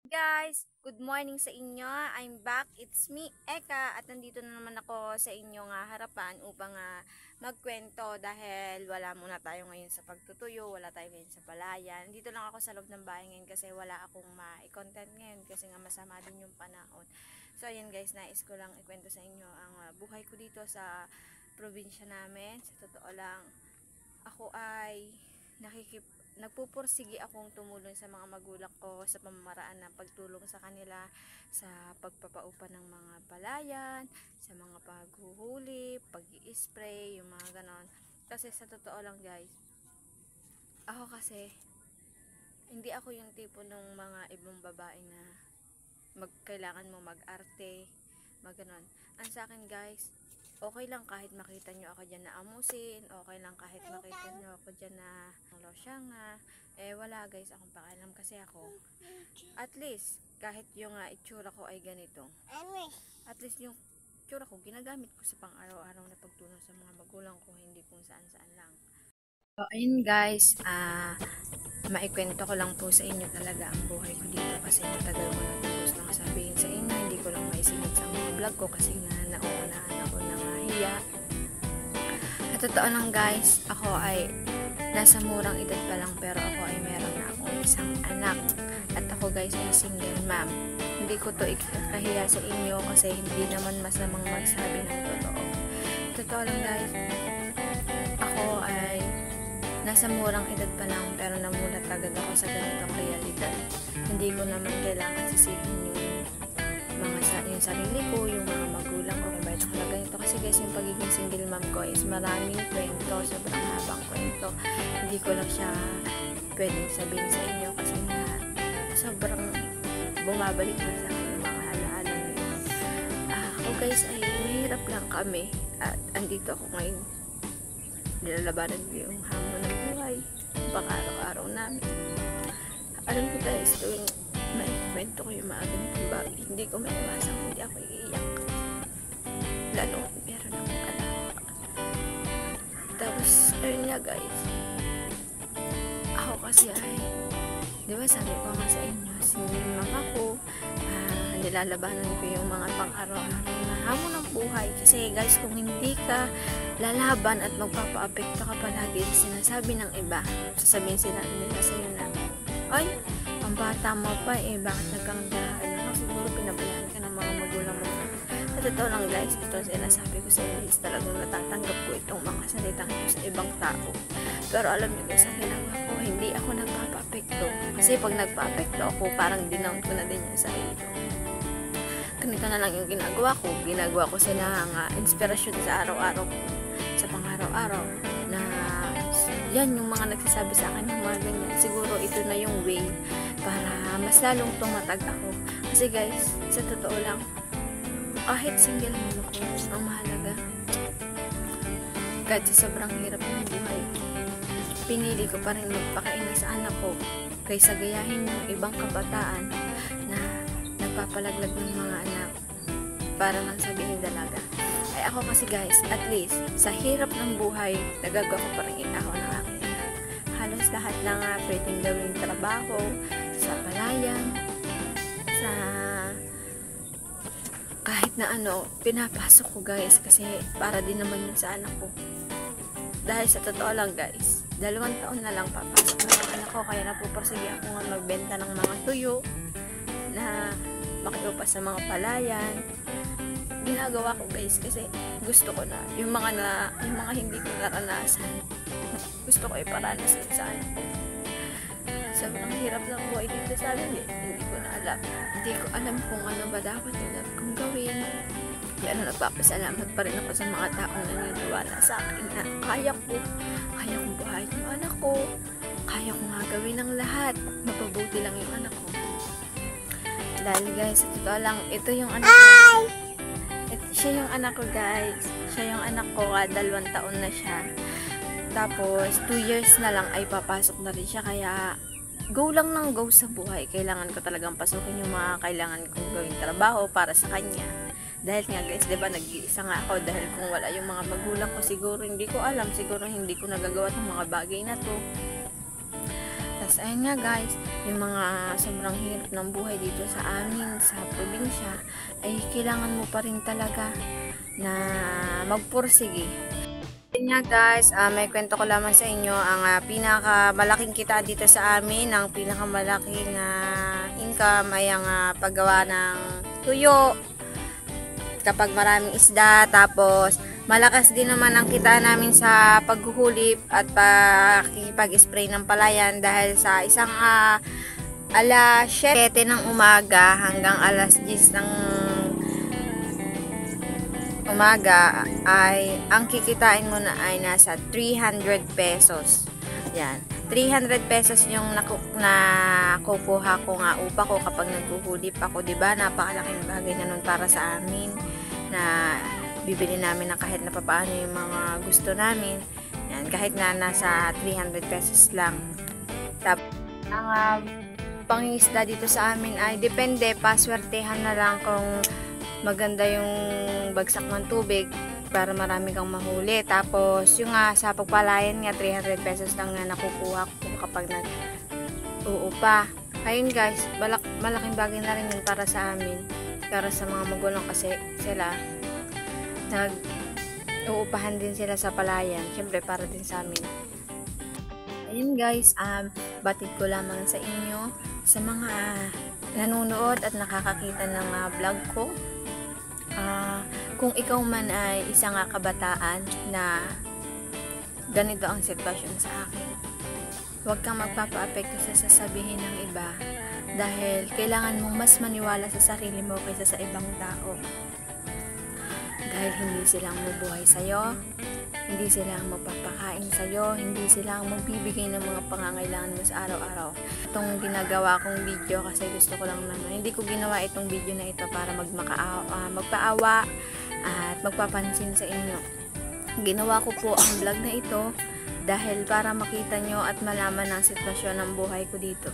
Guys, good morning sa inyo. I'm back. It's me, Eka, at nandito na naman ako sa inyong harapan upang magkwento dahil wala muna tayo ngayon sa pagtutuyo, wala tayo ngayon sa palayan. Dito lang ako sa loob ng bahay ngayon kasi wala akong ma-content ngayon kasi nga masama din yung panahon. So ayan guys, nais ko lang ikwento sa inyo ang buhay ko dito sa probinsya namin. Sa totoo lang, ako ay nagpupursige akong tumulong sa mga magulang ko sa pamamaraan ng pagtulong sa kanila sa pagpapaupa ng mga palayan, sa mga paghuhuli, pag-i-spray, yung mga ganon. Kasi sa totoo lang guys, ako kasi hindi ako yung tipo ng mga ibang babae na kailangan mo mag-arte, ganon. Ang sa akin guys, okay lang kahit makita nyo ako dyan na amusin, okay lang kahit makita nyo ako dyan na losyanga, wala guys akong pakialam kasi ako, at least, kahit yung itsura ko ay ganito, at least yung itsura ko, ginagamit ko sa pang araw-araw na pagtulong sa mga magulang ko, hindi kung saan-saan lang. So, ayun guys, maikwento ko lang po sa inyo talaga ang buhay ko dito kasi matagal ko na tapos nang sabihin sa inyo, hindi ko lang maisimot sa mga vlog ko kasi nga nauunahan ako ng hiya. At totoo lang guys, ako ay nasa murang edad pa lang pero ako ay meron na akong isang anak at ako guys ay single mom. Hindi ko to ikahiya sa inyo kasi hindi naman masamang magsabi ng totoo. Totoo lang guys, ako ay nasa murang edad pa lang pero namulat agad ako sa ganitong realidad. Hindi ko naman kailangan sisihin yung sarili ko, yung mga magulang ko kung bakit ako na ganito. Kasi guys, yung pagiging single mom ko is maraming kwento, sobrang habang kwento. Hindi ko lang siya pwedeng sabihin sa inyo kasi nga sobrang bumabalik na sa akin yung mga alaala ngayon. Ako guys ay mahirap lang kami at andito ako ngayon. Nilalabanan ko yung hamon ng buhay pang araw-araw namin. Alam ko guys, tuwing may kwento ko yung mga ganitong bagay, hindi ko maiwasang hindi ako iiyak. Lalo meron akong anak. Tapos, ayun nga guys, ako kasi ay, di ba sabi ko nga sa inyo, single mom ako, nilalabanan ko yung mga pang-araw-araw na hamon ng buhay. Kasi guys, kung hindi ka lalaban at magpapa-apekto ka palagi sinasabi ng iba, sasabihin sila nila sa'yo na, ay, ang bata mo pa bakit nagkangdahan mo? Siguro pinabayaan ka ng mga magulang mo. At totoo lang guys, ito sinasabi ko sa inyo is talagang natatanggap ko itong mga salitang ito sa ibang tao. Pero alam niyo guys, ang ginagawa ko, hindi ako nagpapa-apekto. Kasi pag nagpa-apekto ako, parang dinown ko na din yung sarili ko. Ganito na lang yung ginagawa ko sila ng inspirasyon sa araw-araw ko, sa pang-araw-araw na yan yung mga nagsasabi sa akin ng mga ganyan. Siguro ito na yung way para mas lalong tumatag ako. Kasi guys, sa totoo lang, kahit single mom ako, ang mahalaga, kahit sa sobrang hirap ng buhay, pinili ko pa rin magpakain sa anak ko kaysa gayahin yung ibang kabataan na nagpapalaglag ng mga anak para lang sabihin dalaga. Ay ako kasi guys, at least sa hirap ng buhay, nagagawa ko pa rin ako ng aking anak. Halos lahat na nga pwedeng gawing trabaho sa palayan, sa kahit na ano, pinapasok ko guys kasi para din naman yun sa anak ko. Dahil sa totoo lang guys, 2 taon na lang papasok na yung anak ko, kaya napupursige ako nga magbenta ng mga tuyo na makiupa sa mga palayan. Ginagawa ko guys kasi gusto ko na yung mga hindi ko naranasan, gusto ko iparanas sa anak ko. Sobrang hirap ng buhay dito sa amin hindi ko na alam. Hindi ko alam kung ano ba dapat kong gawin. Pero nagpapasalamat pa rin ako sa mga taong naniniwala sa akin na kaya kong buhayin yung anak ko, kaya ko nga gawin ng lahat, mapabuti lang yung anak ko. Dahil guys, sa totoo lang, ito yung anak ko. Siya yung anak ko guys. Siya yung anak ko, 2 taon na siya. Tapos, 2 years na lang ay papasok na rin siya. Kaya, go lang ng go sa buhay. Kailangan ko talagang pasukin yung mga kailangan kong gawing trabaho para sa kanya. Dahil nga guys, diba nag-iisa nga ako. Dahil kung wala yung mga magulang ko, siguro hindi ko alam. Siguro hindi ko nagagawa ng mga bagay na to. Tas ayun nga guys, yung mga sobrang hirap ng buhay dito sa amin, sa probinsya, ay kailangan mo pa rin talaga na magpursige. Ayun nga guys, may kwento ko lamang sa inyo, ang pinakamalaking kita dito sa amin, ang pinakamalaking income ay ang paggawa ng tuyo, kapag maraming isda, tapos malakas din naman ang kita namin sa paghuhuli at pakikipag-spray ng palayan dahil sa isang alas 7 ng umaga hanggang alas 10 ng umaga ay ang kikitain mo na ay nasa 300 pesos. Yan. 300 pesos yung nakukuha ko nga upa ko kapag naghuhuli pa ako. Diba? Napakalaking bagay na nun para sa amin na bibili namin na kahit na papaano yung mga gusto namin. Yan, kahit na nasa 300 pesos lang. Tapos, ang pangingisda dito sa amin ay depende, paswertehan na lang kung maganda yung bagsak ng tubig para marami kang mahuli. Tapos, yung sa pagpalayan nga, 300 pesos lang na nakukuha ko kapag nag-uupa. Ayun guys, malaking bagay na rin yun para sa amin. Para sa mga magulang kasi sila nag-uupahan din sila sa palayan. Siyempre, para din sa amin. Ayun guys, batid ko lamang sa inyo, sa mga nanonood at nakakakita ng vlog ko. Kung ikaw man ay isang kabataan na ganito ang sitwasyon sa akin, huwag kang magpapa-apekto sa sasabihin ng iba dahil kailangan mong mas maniwala sa sarili mo kaysa sa ibang tao. Dahil hindi sila ang mabuhay sa'yo, hindi sila ang magpapakain sa'yo, hindi sila ang magbibigay ng mga pangangailangan mo sa araw-araw. Itong ginagawa kong video kasi gusto ko lang naman, hindi ko ginawa itong video na ito para magpaawa at magpapansin sa inyo. Ginawa ko po ang vlog na ito dahil para makita nyo at malaman ang sitwasyon ng buhay ko dito.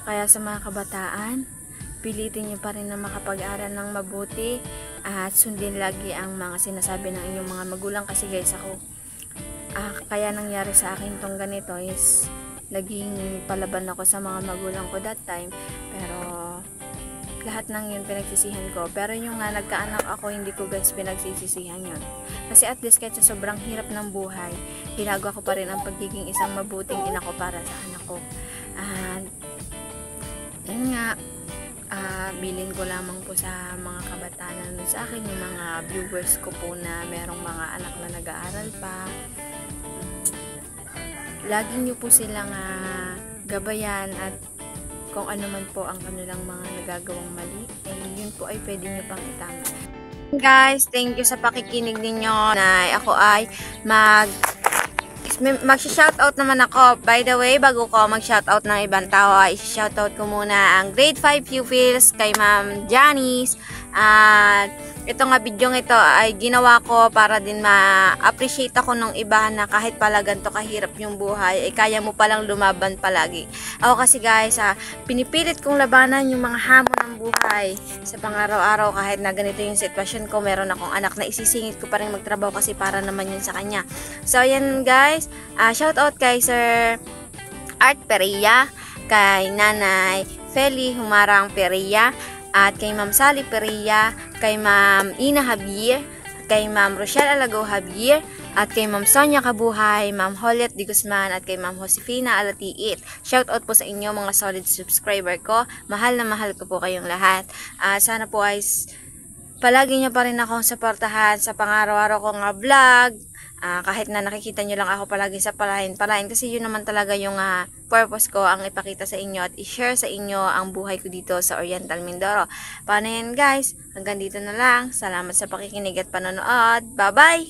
Kaya sa mga kabataan, pilitin nyo pa rin na makapag-aral ng mabuti at sundin lagi ang mga sinasabi ng inyong mga magulang kasi guys ako kaya nangyari sa akin tong ganito is naging palaban ako sa mga magulang ko that time, pero lahat ng yun pinagsisihan ko. Pero yung nagkaanak ako, hindi ko guys pinagsisisihan yun kasi at least kahit sa sobrang hirap ng buhay, ginagawa ko pa rin ang pagiging isang mabuting ina ko para sa anak ko. And yun nga, bilin ko lamang po sa mga kabataan sa akin, yung mga viewers ko po na merong mga anak na nag-aaral pa. Lagi nyo po silang gabayan at kung ano man po ang kanilang mga nagagawang mali, yun po ay pwede nyo pang itama. Guys, thank you sa pakikinig ninyo na ako ay mag-shoutout naman ako. By the way, bago ko mag-shoutout ng ibang tao, i-shoutout ko muna ang grade 5 pupils kay Ma'am Janice. At itong video ito ay ginawa ko para din ma-appreciate ako ng iba na kahit pala ganito kahirap yung buhay, ay kaya mo palang lumaban palagi. Ako kasi guys, pinipilit kong labanan yung mga hamon ng buhay sa pang-araw-araw kahit na ganito yung sitwasyon ko. Meron akong anak na isisingit ko pa rin magtrabaho kasi para naman yun sa kanya. So ayan guys, shout out kay Sir Art Perea, kay Nanay Feli Humarang Perea, at kay Ma'am Sally Perea, kay Ma'am Ina Javier, kay Ma'am Rochelle Alagaw Javier, at kay Ma'am Sonia Kabuhay, Ma'am Hollet Di Guzman, at kay Ma'am Josefina Alatiit. Shout out po sa inyo mga solid subscriber ko. Mahal na mahal ko po kayong lahat. Sana po ay palagi nyo pa rin akong supportahan sa pang-araw-araw kong vlog. Kahit na nakikita nyo lang ako palagi sa palahin kasi yun naman talaga yung purpose ko, ang ipakita sa inyo at i-share sa inyo ang buhay ko dito sa Oriental Mindoro. Paano yan guys? Hanggang dito na lang. Salamat sa pakikinig at panonood. Bye bye!